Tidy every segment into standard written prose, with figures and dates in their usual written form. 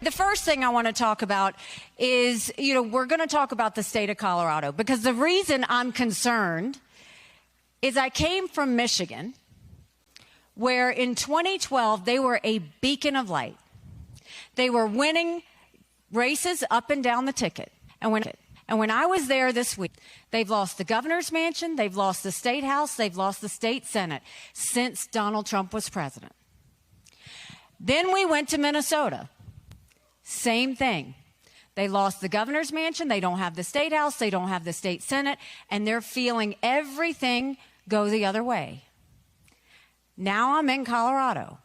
The first thing I want to talk about is, we're going to talk about the state of Colorado, because the reason I'm concerned is I came from Michigan, where in 2012 they were a beacon of light. They were winning races up and down the ticket. And when I was there this week, they've lost the governor's mansion, they've lost the state house, they've lost the state senate since Donald Trump was president. Then we went to Minnesota. Same thing. They lost the governor's mansion, they don't have the state house, they don't have the state senate, and they're feeling everything go the other way. Now I'm in Colorado,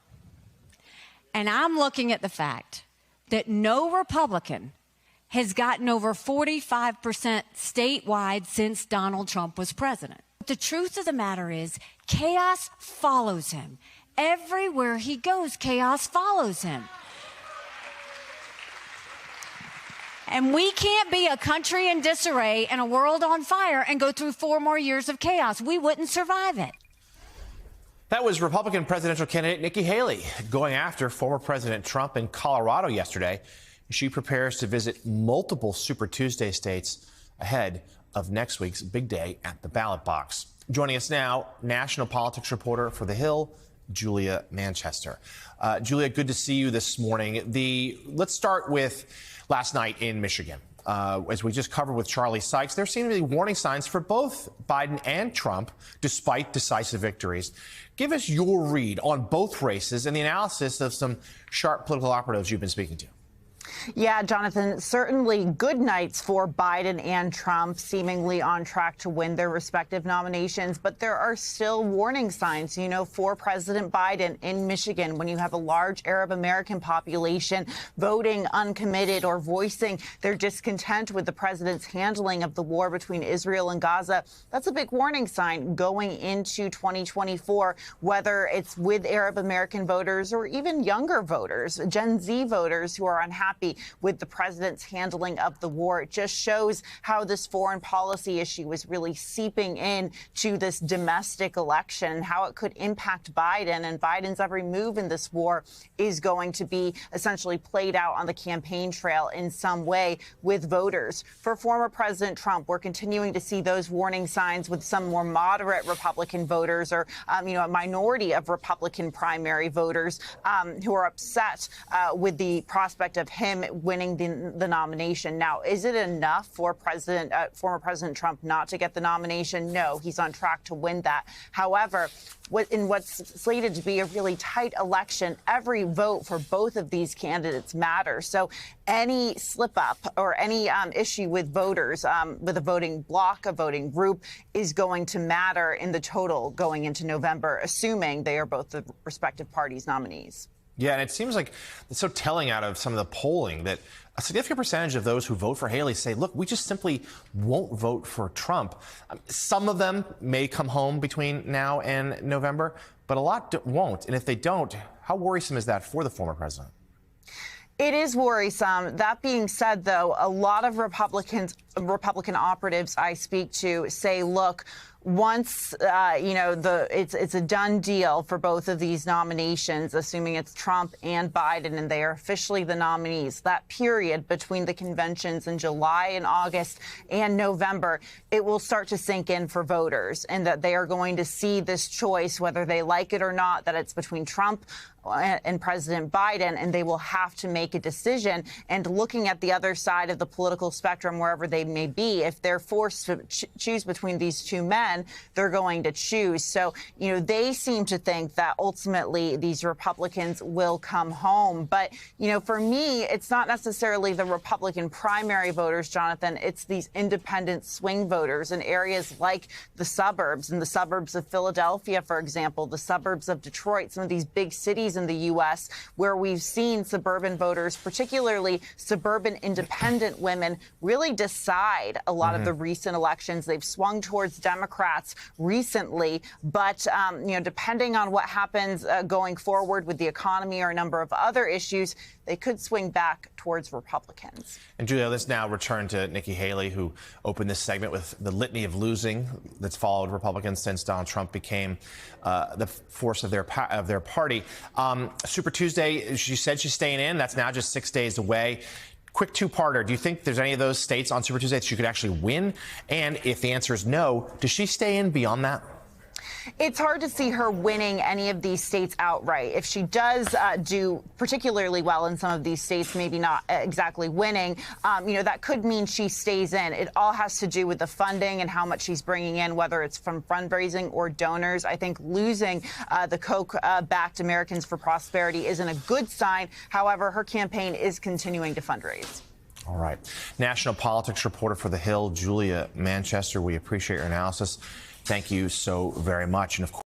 and I'm looking at the fact that no Republican has gotten over 45% statewide since Donald Trump was president. The truth of the matter is, chaos follows him. Everywhere he goes, chaos follows him. And we can't be a country in disarray and a world on fire and go through 4 more years of chaos. We wouldn't survive it. That was Republican presidential candidate Nikki Haley going after former President Trump in Colorado yesterday. She prepares to visit multiple Super Tuesday states ahead of next week's big day at the ballot box. Joining us now, national politics reporter for The Hill, Julia Manchester. Julia, good to see you this morning. Let's start with last night in Michigan. As we just covered with Charlie Sykes, there seem to be warning signs for both Biden and Trump, despite decisive victories. Give us your read on both races and the analysis of some sharp political operatives you've been speaking to. Yeah, Jonathan, certainly good nights for Biden and Trump, seemingly on track to win their respective nominations. But there are still warning signs, for President Biden in Michigan, when you have a large Arab American population voting uncommitted or voicing their discontent with the president's handling of the war between Israel and Gaza. That's a big warning sign going into 2024, whether it's with Arab American voters or even younger voters, Gen Z voters who are unhappy with the president's handling of the war. It just shows how this foreign policy issue is really seeping in to this domestic election, how it could impact Biden. And Biden's every move in this war is going to be essentially played out on the campaign trail in some way with voters. For former President Trump, we're continuing to see those warning signs with some more moderate Republican voters or, a minority of Republican primary voters who are upset with the prospect of him winning the nomination. Now, is it enough for former President Trump not to get the nomination? No, he's on track to win that. However, in what's slated to be a really tight election, every vote for both of these candidates matters. So any slip up or any issue with voters, with a voting bloc, a voting group, is going to matter in the total going into November, assuming they are both the respective parties' nominees. Yeah, and it seems like it's so telling out of some of the polling that a significant percentage of those who vote for Haley say, look, we just simply won't vote for Trump. Some of them may come home between now and November, but a lot won't. And if they don't, how worrisome is that for the former president? It is worrisome. That being said, though, a lot of Republican operatives I speak to say, look, once, it's a done deal for both of these nominations, assuming it's Trump and Biden, and they are officially the nominees. That period between the conventions in July and August and November, it will start to sink in for voters, and that they are going to see this choice, whether they like it or not, that it's between Trump and President Biden, and they will have to make a decision. And looking at the other side of the political spectrum, wherever they may be, if they're forced to choose between these two men, they're going to choose. So, they seem to think that ultimately these Republicans will come home. But, for me, it's not necessarily the Republican primary voters, Jonathan. It's these independent swing voters in areas like the suburbs, in the suburbs of Philadelphia, for example, the suburbs of Detroit, some of these big cities in the U.S. where we've seen suburban voters, particularly suburban independent women, really decide side a lot of the recent elections. They've swung towards Democrats recently, but depending on what happens going forward with the economy or a number of other issues, they could swing back towards Republicans. And Julia, let's now return to Nikki Haley, who opened this segment with the litany of losing that's followed Republicans since Donald Trump became the force of their party. Super Tuesday, she said she's staying in. That's now just 6 days away. Quick two-parter. Do you think there's any of those states on Super Tuesday that she could actually win? And if the answer is no, does she stay in beyond that? It's hard to see her winning any of these states outright. If she does do particularly well in some of these states, maybe not exactly winning, that could mean she stays in. It all has to do with the funding and how much she's bringing in, whether it's from fundraising or donors. I think losing the Koch-backed Americans for Prosperity isn't a good sign. However, her campaign is continuing to fundraise. All right. National politics reporter for The Hill, Julia Manchester. We appreciate your analysis. Thank you so very much. And of course,